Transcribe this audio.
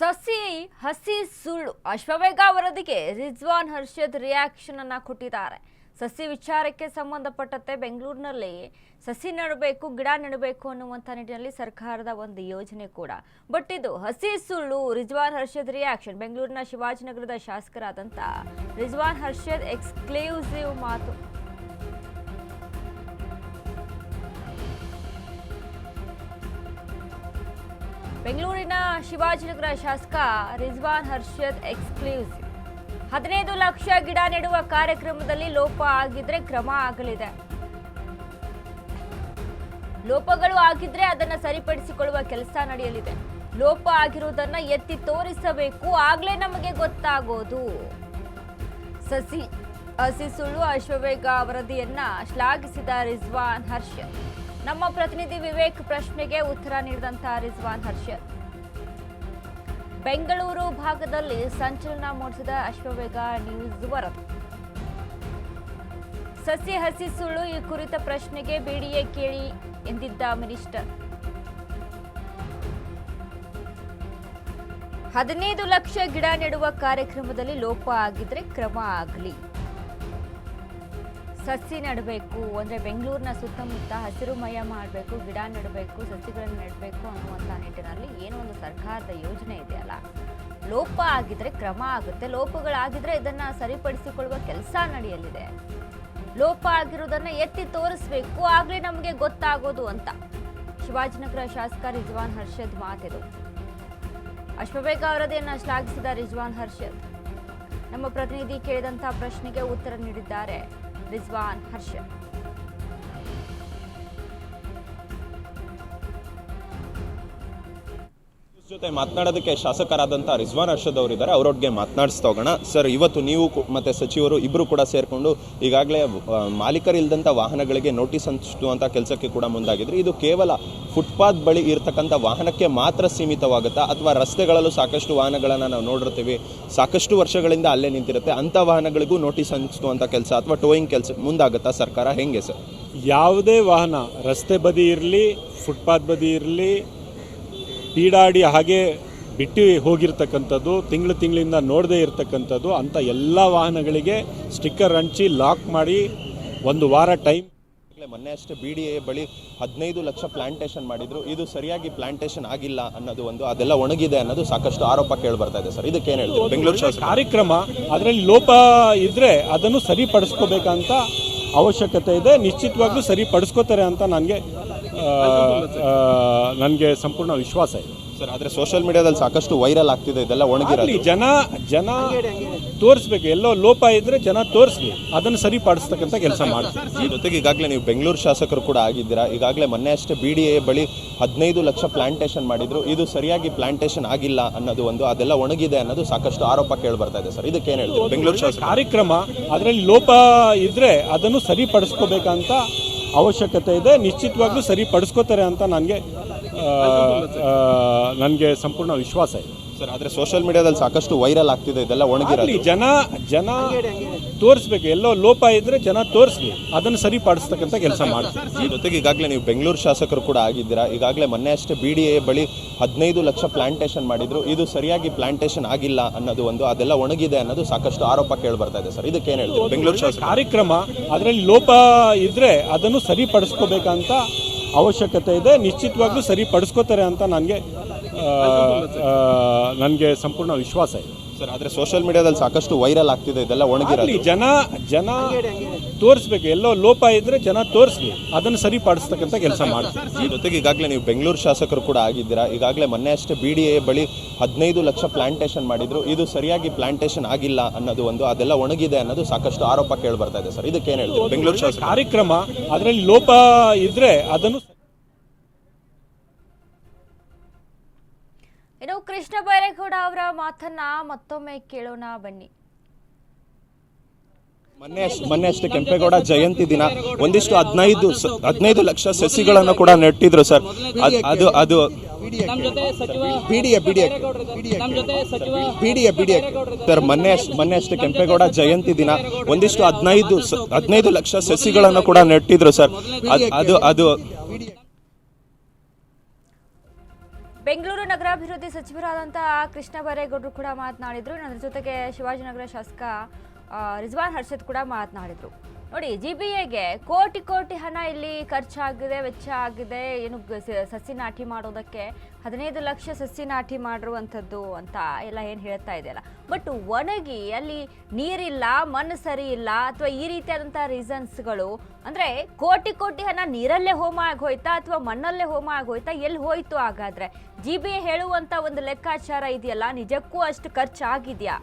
ಸಸಿ ಹಸಿ ಸುಳ್ಳು ಅಶ್ವವೇಗ ವರದಿಗೆ ರಿಜ್ವಾನ್ ಹರ್ಷದ್ ರಿಯಾಕ್ಷನ್ ಅನ್ನ ಕೊಟ್ಟಿದ್ದಾರೆ. ಸಸಿ ವಿಚಾರಕ್ಕೆ ಸಂಬಂಧಪಟ್ಟಂತೆ ಬೆಂಗಳೂರಿನಲ್ಲಿ ಸಸಿ ನೆಡಬೇಕು, ಗಿಡ ನೆಡಬೇಕು ಅನ್ನುವಂಥ ನಿಟ್ಟಿನಲ್ಲಿ ಸರ್ಕಾರದ ಒಂದು ಯೋಜನೆ ಕೂಡ. ಬಟ್ ಇದು ಹಸಿ ಸುಳ್ಳು. ರಿಜ್ವಾನ್ ಹರ್ಷದ್ ರಿಯಾಕ್ಷನ್. ಬೆಂಗಳೂರಿನ ಶಿವಾಜಿನಗರದ ಶಾಸಕರಾದಂಥ ರಿಜ್ವಾನ್ ಹರ್ಷದ್ ಎಕ್ಸ್ಕ್ಲೂಸಿವ್ ಮಾತು. ಬೆಂಗಳೂರಿನ ಶಿವಾಜಿನಗರ ಶಾಸಕ ರಿಜ್ವಾನ್ ಹರ್ಷದ್ ಎಕ್ಸ್ಕ್ಲೂಸಿವ್. 15 ಲಕ್ಷ ಗಿಡ ನೆಡುವ ಕಾರ್ಯಕ್ರಮದಲ್ಲಿ ಲೋಪ ಆಗಿದ್ರೆ ಕ್ರಮ ಆಗಲಿದೆ. ಲೋಪಗಳು ಆಗಿದ್ರೆ ಅದನ್ನ ಸರಿಪಡಿಸಿಕೊಳ್ಳುವ ಕೆಲಸ ನಡೆಯಲಿದೆ. ಲೋಪ ಆಗಿರುವುದನ್ನ ಎತ್ತಿ ತೋರಿಸಬೇಕು, ಆಗ್ಲೇ ನಮಗೆ ಗೊತ್ತಾಗೋದು. ಹಸಿ ಸುಳ್ಳು ಅಶ್ವವೇಗ ವರದಿಯನ್ನ ಶ್ಲಾಘಿಸಿದ ರಿಜ್ವಾನ್ ಹರ್ಷದ್. ನಮ್ಮ ಪ್ರತಿನಿಧಿ ವಿವೇಕ್ ಪ್ರಶ್ನೆಗೆ ಉತ್ತರ ನೀಡಿದಂತ ರಿಜ್ವಾನ್ ಹರ್ಷದ್, ಬೆಂಗಳೂರು ಭಾಗದಲ್ಲಿ ಸಂಚಲನ ಮೂಡಿಸಿದ ಅಶ್ವವೇಗ ನ್ಯೂಸ್ ವರದಿ. ಸಸಿ ಹಸಿ ಸುಳ್ಳು ಈ ಕುರಿತ ಪ್ರಶ್ನೆಗೆ ಬಿಡಿಎ ಕೇಳಿ ಎಂದಿದ್ದ ಮಿನಿಸ್ಟರ್. 15 ಲಕ್ಷ ಗಿಡ ನೆಡುವ ಕಾರ್ಯಕ್ರಮದಲ್ಲಿ ಲೋಪ ಆಗಿದ್ರೆ ಕ್ರಮ ಆಗಲಿ. ಸಸಿ ನೆಡಬೇಕು ಅಂದ್ರೆ ಬೆಂಗಳೂರಿನ ಸುತ್ತಮುತ್ತ ಹಸಿರುಮಯ ಮಾಡಬೇಕು, ಗಿಡ ನೆಡಬೇಕು, ಸಸಿಗಳನ್ನು ನೆಡಬೇಕು ಅನ್ನುವಂಥ ನಿಟ್ಟಿನಲ್ಲಿ ಏನೋ ಒಂದು ಸರ್ಕಾರದ ಯೋಜನೆ ಇದೆಯಲ್ಲ. ಲೋಪ ಆಗಿದ್ರೆ ಕ್ರಮ ಆಗುತ್ತೆ, ಲೋಪಗಳಾಗಿದ್ರೆ ಇದನ್ನ ಸರಿಪಡಿಸಿಕೊಳ್ಳುವ ಕೆಲಸ ನಡೆಯಲಿದೆ. ಲೋಪ ಆಗಿರುವುದನ್ನ ಎತ್ತಿ ತೋರಿಸಬೇಕು, ಆಗ್ಲೇ ನಮಗೆ ಗೊತ್ತಾಗೋದು ಅಂತ ಶಿವಾಜಿನಗರ ಶಾಸಕ ರಿಜ್ವಾನ್ ಹರ್ಷದ್ ಮಾತಿದು. ಅಶ್ವವೇಗ ವರದಿಯನ್ನ ಶ್ಲಾಘಿಸಿದ ರಿಜ್ವಾನ್ ಹರ್ಷದ್. ನಮ್ಮ ಪ್ರತಿನಿಧಿ ಕೇಳಿದಂತಹ ಪ್ರಶ್ನೆಗೆ ಉತ್ತರ ನೀಡಿದ್ದಾರೆ ರಿಜ್ವಾನ್ ಹರ್ಷದ್. ಜೊತೆ ಮಾತನಾಡೋದಕ್ಕೆ ಶಾಸಕರಾದಂಥ ರಿಜ್ವಾನ್ ಹರ್ಷದ್ ಅವರಿದ್ದಾರೆ. ಅವರೊಟ್ಟಿಗೆ ಮಾತನಾಡಿಸ್ತಾ ಹೋಗೋಣ. ಸರ್, ಇವತ್ತು ನೀವು ಮತ್ತು ಸಚಿವರು ಇಬ್ಬರು ಕೂಡ ಸೇರಿಕೊಂಡು ಈಗಾಗಲೇ ಮಾಲೀಕರಿಲ್ಲದಂಥ ವಾಹನಗಳಿಗೆ ನೋಟಿಸ್ ಹಂಚುವಂಥ ಕೆಲಸಕ್ಕೆ ಕೂಡ ಮುಂದಾಗಿದ್ರು. ಇದು ಕೇವಲ ಫುಟ್ಪಾತ್ ಬಳಿ ಇರತಕ್ಕಂಥ ವಾಹನಕ್ಕೆ ಮಾತ್ರ ಸೀಮಿತವಾಗುತ್ತಾ, ಅಥವಾ ರಸ್ತೆಗಳಲ್ಲೂ ಸಾಕಷ್ಟು ವಾಹನಗಳನ್ನು ನಾವು ನೋಡಿರ್ತೀವಿ, ಸಾಕಷ್ಟು ವರ್ಷಗಳಿಂದ ಅಲ್ಲೇ ನಿಂತಿರುತ್ತೆ, ಅಂಥ ವಾಹನಗಳಿಗೂ ನೋಟಿಸ್ ಹಂಚುವಂಥ ಕೆಲಸ ಅಥವಾ ಟೋಯಿಂಗ್ ಕೆಲಸ ಮುಂದಾಗುತ್ತಾ ಸರ್ಕಾರ? ಹೆಂಗೆ ಸರ್? ಯಾವುದೇ ವಾಹನ ರಸ್ತೆ ಬದಿ ಇರಲಿ, ಫುಟ್ಪಾತ್ ಬದಿ ಇರಲಿ, ಪೀಡಾಡಿ ಹಾಗೆ ಬಿಟ್ಟು ಹೋಗಿರ್ತಕ್ಕಂಥದ್ದು, ತಿಂಗಳಿಂದ ನೋಡದೇ ಇರತಕ್ಕಂಥದ್ದು, ಅಂಥ ಎಲ್ಲ ವಾಹನಗಳಿಗೆ ಸ್ಟಿಕ್ಕರ್ ಹಂಚಿ ಲಾಕ್ ಮಾಡಿ 1 ವಾರ ಟೈಮ್. ಮೊನ್ನೆ ಅಷ್ಟೇ BDA ಬಳಿ 15 ಲಕ್ಷ ಪ್ಲಾಂಟೇಶನ್ ಮಾಡಿದ್ರು. ಇದು ಸರಿಯಾಗಿ ಪ್ಲಾಂಟೇಶನ್ ಆಗಿಲ್ಲ ಅನ್ನೋದು ಒಂದು, ಅದೆಲ್ಲ ಒಣಗಿದೆ ಅನ್ನೋದು ಸಾಕಷ್ಟು ಆರೋಪ ಕೇಳಿ ಬರ್ತಾ ಇದೆ ಸರ್. ಇದಕ್ಕೇನು ಹೇಳ್ತೀವಿ? ಬೆಂಗಳೂರು ಕಾರ್ಯಕ್ರಮ ಅದರಲ್ಲಿ ಲೋಪ ಇದ್ರೆ ಅದನ್ನು ಸರಿಪಡಿಸ್ಕೋಬೇಕಂತ ಅವಶ್ಯಕತೆ ಇದೆ. ನಿಶ್ಚಿತವಾಗ್ಲೂ ಸರಿಪಡಿಸ್ಕೋತಾರೆ ಅಂತ ನನಗೆ ಸಂಪೂರ್ಣ ವಿಶ್ವಾಸ ಇದೆ ಸರ್. ಆದರೆ ಸೋಷಿಯಲ್ ಮೀಡಿಯಾದಲ್ಲಿ ಸಾಕಷ್ಟು ವೈರಲ್ ಆಗ್ತಿದೆ, ಇದೆಲ್ಲ ಒಣಗಿರಲಿ. ಜನ ತೋರಿಸ್ಬೇಕು, ಎಲ್ಲೋ ಲೋಪ ಇದ್ರೆ ಜನ ತೋರಿಸ್ಲಿ, ಅದನ್ನು ಸರಿಪಡಿಸ್ತಕ್ಕಂಥ ಕೆಲಸ ಮಾಡ್ತೀವಿ. ಜೊತೆಗೆ ಈಗಾಗಲೇ ನೀವು ಬೆಂಗಳೂರು ಶಾಸಕರು ಕೂಡ ಆಗಿದ್ದೀರಾ. ಈಗಾಗಲೇ ಮೊನ್ನೆ ಅಷ್ಟೇ BDA ಬಳಿ 15 ಲಕ್ಷ ಪ್ಲಾಂಟೇಶನ್ ಮಾಡಿದ್ರು. ಇದು ಸರಿಯಾಗಿ ಪ್ಲಾಂಟೇಶನ್ ಆಗಿಲ್ಲ ಅನ್ನೋದು ಒಂದು, ಅದೆಲ್ಲ ಒಣಗಿದೆ ಅನ್ನೋದು ಸಾಕಷ್ಟು ಆರೋಪ ಕೇಳಿ ಬರ್ತಾ ಇದೆ ಸರ್. ಇದಕ್ಕೇನು ಹೇಳ್ತೀವಿ? ಬೆಂಗಳೂರು ಕಾರ್ಯಕ್ರಮ ಅದರಲ್ಲಿ ಲೋಪ ಇದ್ರೆ ಅದನ್ನು ಸರಿಪಡಿಸ್ಕೋಬೇಕಂತ ಅವಶ್ಯಕತೆ ಇದೆ. ನಿಶ್ಚಿತವಾಗ್ಲೂ ಸರಿಪಡಿಸ್ಕೋತಾರೆ ಅಂತ ನನಗೆ ಸಂಪೂರ್ಣ ವಿಶ್ವಾಸ ಇದೆ ಸರ್. ಆದರೆ ಸೋಷಿಯಲ್ ಮೀಡಿಯಾದಲ್ಲಿ ಸಾಕಷ್ಟು ವೈರಲ್ ಆಗ್ತಿದೆ, ಇದೆಲ್ಲ ಒಣಗಿರಲಿ. ಜನ ತೋರಿಸ್ಬೇಕು, ಎಲ್ಲೋ ಲೋಪ ಇದ್ರೆ ಜನ ತೋರಿಸ್ಲಿ, ಅದನ್ನು ಸರಿಪಡಿಸ್ತಕ್ಕಂಥ ಕೆಲಸ ಮಾಡ್ತೀವಿ. ಜೊತೆಗೆ ಈಗಾಗಲೇ ನೀವು ಬೆಂಗಳೂರು ಶಾಸಕರು ಕೂಡ ಆಗಿದ್ದೀರಾ. ಈಗಾಗಲೇ ಮೊನ್ನೆ ಅಷ್ಟೇ BDA ಬಳಿ 15 ಲಕ್ಷ ಪ್ಲಾಂಟೇಶನ್ ಮಾಡಿದ್ರು. ಇದು ಸರಿಯಾಗಿ ಪ್ಲಾಂಟೇಶನ್ ಆಗಿಲ್ಲ ಅನ್ನೋದು ಒಂದು, ಅದೆಲ್ಲ ಒಣಗಿದೆ ಅನ್ನೋದು ಸಾಕಷ್ಟು ಆರೋಪ ಕೇಳಿ ಬರ್ತಾ ಇದೆ ಸರ್. ಇದಕ್ಕೇನು ಹೇಳ್ತೀವಿ? ಬೆಂಗಳೂರು ಕಾರ್ಯಕ್ರಮ ಅದರಲ್ಲಿ ಲೋಪ ಇದ್ರೆ ಅದನ್ನು ಸರಿಪಡಿಸ್ಕೋಬೇಕಂತ ಅವಶ್ಯಕತೆ ಇದೆ. ನಿಶ್ಚಿತವಾಗ್ಲೂ ಸರಿಪಡಿಸ್ಕೋತಾರೆ ಅಂತ ನನಗೆ ಸಂಪೂರ್ಣ ವಿಶ್ವಾಸ ಇದೆ ಸರ್. ಆದರೆ ಸೋಷಿಯಲ್ ಮೀಡಿಯಾದಲ್ಲಿ ಸಾಕಷ್ಟು ವೈರಲ್ ಆಗ್ತಿದೆ, ಇದೆಲ್ಲ ಒಣಗಿರಲಿ. ಜನ ತೋರಿಸ್ಬೇಕು, ಎಲ್ಲೋ ಲೋಪ ಇದ್ರೆ ಜನ ತೋರಿಸ್ಲಿ, ಅದನ್ನು ಸರಿಪಡಿಸ್ತಕ್ಕಂಥ ಕೆಲಸ ಮಾಡ್ತೀವಿ. ಜೊತೆಗೆ ಈಗಾಗಲೇ ನೀವು ಬೆಂಗಳೂರು ಶಾಸಕರು ಕೂಡ ಆಗಿದ್ದೀರಾ. ಈಗಾಗಲೇ ಮೊನ್ನೆ ಅಷ್ಟೇ BDA ಬಳಿ 15 ಲಕ್ಷ ಪ್ಲಾಂಟೇಶನ್ ಮಾಡಿದ್ರು. ಇದು ಸರಿಯಾಗಿ ಪ್ಲಾಂಟೇಶನ್ ಆಗಿಲ್ಲ ಅನ್ನೋದು ಒಂದು, ಅದೆಲ್ಲ ಒಣಗಿದೆ ಅನ್ನೋದು ಸಾಕಷ್ಟು ಆರೋಪ ಕೇಳಿ ಬರ್ತಾ ಇದೆ ಸರ್. ಇದಕ್ಕೇನು ಹೇಳ್ತೀವಿ? ಬೆಂಗಳೂರು ಕಾರ್ಯಕ್ರಮ ಅದರಲ್ಲಿ ಲೋಪ ಇದ್ರೆ ಅದನ್ನು. ಇನ್ನು ಕೃಷ್ಣ ಬೈರೇಗೌಡ ಅವರ ಮಾತನ್ನ ಮತ್ತೊಮ್ಮೆ ಕೇಳೋಣ ಬನ್ನಿ. ಮೊನ್ನೆ ಅಷ್ಟೇ ಕೆಂಪೇಗೌಡ ಜಯಂತಿ ದಿನ ಒಂದಿಷ್ಟು 15 ಲಕ್ಷ ಸಸಿಗಳನ್ನು ಕೂಡ ನೆಟ್ಟಿದ್ರು ಸರ್. ಅದು ಸರ್, ಮೊನ್ನೆ ಅಷ್ಟೇ ಕೆಂಪೇಗೌಡ ಜಯಂತಿ ದಿನ ಒಂದಿಷ್ಟು 15 ಲಕ್ಷ ಸಸಿಗಳನ್ನು ಕೂಡ ನೆಟ್ಟಿದ್ರು ಸರ್. ಅದು ಬೆಂಗಳೂರು ನಗರಾಭಿವೃದ್ಧಿ ಸಚಿವರಾದಂತಹ ಕೃಷ್ಣ ಬೈರೇಗೌಡರು ಕೂಡ ಮಾತನಾಡಿದ್ರು. ಅದರ ಜೊತೆಗೆ ಶಿವಾಜಿನಗರ ಶಾಸಕ ರಿಜ್ವಾನ್ ಹರ್ಷದ್ ಕೂಡ ಮಾತನಾಡಿದ್ರು. ನೋಡಿ, GBAಗೆ ಕೋಟಿ ಹಣ ಇಲ್ಲಿ ಖರ್ಚಾಗಿದೆ, ವೆಚ್ಚ ಆಗಿದೆ. ಏನು ಸಸಿ ನಾಟಿ ಮಾಡೋದಕ್ಕೆ 15 ಲಕ್ಷ ಸಸಿ ನಾಟಿ ಮಾಡಿರುವಂಥದ್ದು ಅಂತ ಎಲ್ಲ ಏನು ಹೇಳ್ತಾ ಇದೆಯಲ್ಲ. ಬಟ್ ಒಣಗಿ ಅಲ್ಲಿ ನೀರಿಲ್ಲ, ಮಣ್ಣು ಸರಿ ಇಲ್ಲ, ಅಥವಾ ಈ ರೀತಿಯಾದಂಥ ರೀಸನ್ಸ್ಗಳು ಅಂದರೆ ಕೋಟಿ ಹಣ ನೀರಲ್ಲೇ ಹೋಮ ಆಗೋಯ್ತಾ ಅಥವಾ ಮಣ್ಣಲ್ಲೇ ಹೋಮ ಆಗೋಯ್ತಾ, ಎಲ್ಲಿ ಹೋಯ್ತು? ಹಾಗಾದ್ರೆ GBA ಹೇಳುವಂಥ ಒಂದು ಲೆಕ್ಕಾಚಾರ ಇದೆಯಲ್ಲ, ನಿಜಕ್ಕೂ ಅಷ್ಟು ಖರ್ಚಾಗಿದೆಯಾ?